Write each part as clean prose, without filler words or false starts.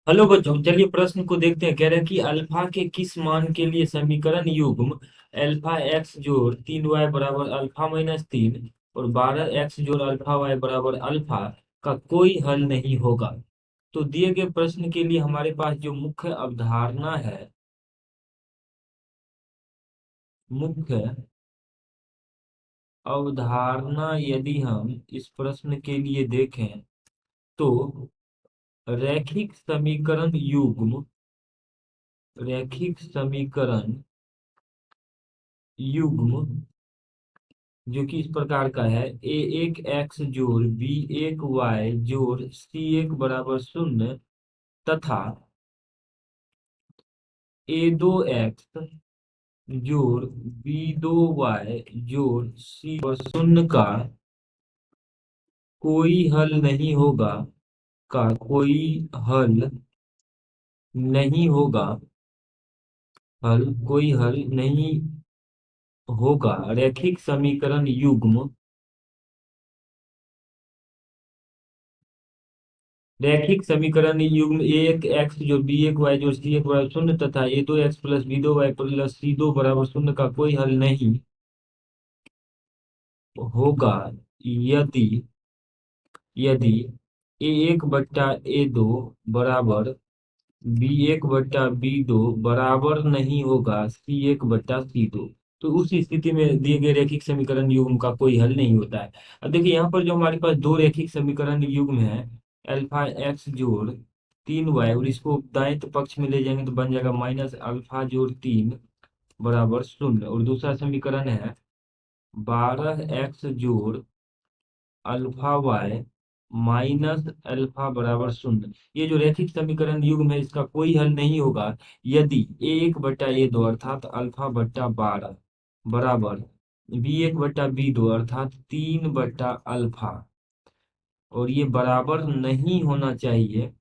Hello बच्चों, चलिए प्रश्न को देखते हैं। कह रहे हैं कि अल्फा के किस मान के लिए समीकरण युग्म अल्फा एक्स जोड़ 3y बराबर अल्फा माइनस 3 और 12x जोड़ अल्फा वाई बराबर अल्फा का कोई हल नहीं होगा। तो दिए गए प्रश्न के लिए हमारे पास जो मुख्य अवधारणा है, मुख्य अवधारणा यदि हम इस प्रश्न के लिए देखें तो रैखिक समीकरण युग्म, रैखिक समीकरण युग्म जो कि इस प्रकार का है: ए एक एक्स जोड़ बी एक वाई जोड़ सी एक बराबर शून्य तथा ए दो एक्स जोड़ बी दो वाई जोड़ सी बराबर शून्य का कोई हल नहीं होगा, का कोई हल नहीं होगा, कोई हल नहीं होगा। रैखिक समीकरण युग्म, रैखिक समीकरण युग्म एक एक्स जो बी एक वाई जो सी एक बराबर शून्य तथा ए दो एक्स प्लस बी दो वाई प्लस सी दो बराबर शून्य का कोई हल नहीं होगा यदि यदि ए एक बट्टा ए दो बराबर बी एक बट्टा बी दो बराबर नहीं होगा सी एक बट्टा सी दो। तो उस स्थिति में दिए गए रैखिक समीकरण युग्म का कोई हल नहीं होता है। अब देखिए यहाँ पर जो हमारे पास दो रैखिक समीकरण युग्म है, अल्फा एक्स जोड़ 3y, और इसको दाएं पक्ष में ले जाएंगे तो बन जाएगा माइनस अल्फा जोड़ 3 बराबर शून्य। और दूसरा समीकरण है 12x जोड़ अल्फा वाई माइनस अल्फा बराबर शून्य। ये जो रैखिक समीकरण युग्म है इसका कोई हल नहीं होगा यदि ए एक बट्टा ए दो अर्थात अल्फा बट्टा 12 बराबर बी एक बट्टा बी दो अर्थात 3 बट्टा अल्फा, और ये बराबर नहीं होना चाहिए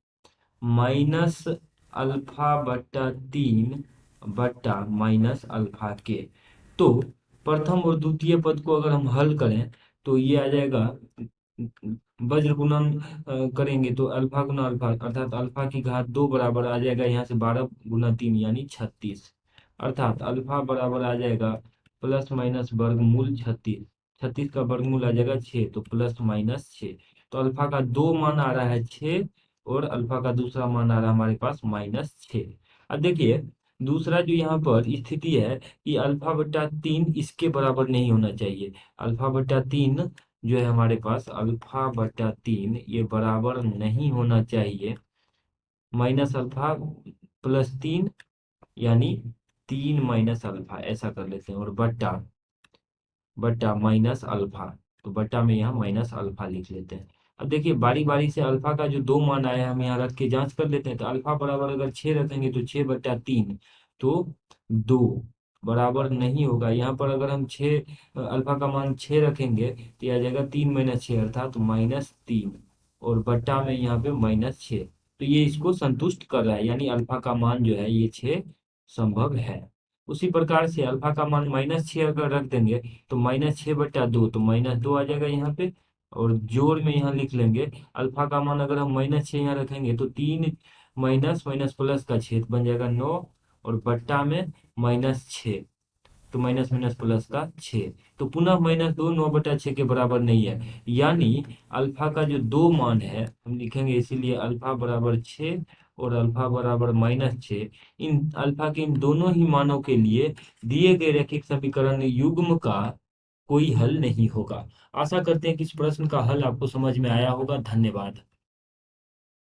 माइनस अल्फा बट्टा 3 बट्टा माइनस अल्फा के। तो प्रथम और द्वितीय पद को अगर हम हल करें तो ये आ जाएगा, वज्र गुणन करेंगे तो अल्फा गुना अल्फा अर्थात अल्फा की घात 2 बराबर आ जाएगा यहाँ से 12 गुना 3 यानी 36, अर्थात अल्फा बराबर आ जाएगा प्लस माइनस वर्गमूल 36। 36 का वर्गमूल आ जाएगा 6, तो प्लस माइनस 6। तो अल्फा का दो मान आ रहा है 6 और अल्फा का दूसरा मान आ रहा है हमारे पास -6। अब देखिए दूसरा जो यहाँ पर स्थिति है कि अल्फा बट्टा 3 इसके बराबर नहीं होना चाहिए। अल्फा बट्टा 3 जो है हमारे पास, अल्फा बट्टा 3 ये बराबर नहीं होना चाहिए माइनस अल्फा प्लस 3 यानी 3 माइनस अल्फा, ऐसा कर लेते हैं। और बट्टा बट्टा माइनस अल्फा, तो बट्टा में यहाँ माइनस अल्फा लिख लेते हैं। अब देखिए बारी बारी से अल्फा का जो दो मान आया है हम यहाँ रख के जांच कर लेते हैं। तो अल्फा बराबर अगर 6 रखेंगे तो 6 बट्टा 3 तो 2 बराबर नहीं होगा। यहाँ पर अगर हम 6 अल्फा का मान 6 रखेंगे तो यह आ जाएगा 3 माइनस 6 अर्थात -3, और बट्टा में यहाँ पे -6। तो ये इसको संतुष्ट कर रहा है, यानी अल्फा का मान जो है ये 6 संभव है। उसी प्रकार से अल्फा का मान -6 अगर रख देंगे तो -6 बट्टा 2 तो -2 आ जाएगा यहाँ पे, और जोड़ में यहाँ लिख लेंगे अल्फा का मान अगर हम -6 यहाँ रखेंगे तो 3 माइनस माइनस प्लस का छेद बन जाएगा 9, और बट्टा में -6, तो माइनस माइनस प्लस का 6, तो पुनः -2 9/6 के बराबर नहीं है। यानी अल्फा का जो दो मान है हम लिखेंगे, इसीलिए अल्फा बराबर 6 और अल्फा बराबर -6, इन अल्फा के इन दोनों ही मानों के लिए दिए गए रैखिक समीकरण युग्म का कोई हल नहीं होगा। आशा करते हैं कि इस प्रश्न का हल आपको समझ में आया होगा। धन्यवाद।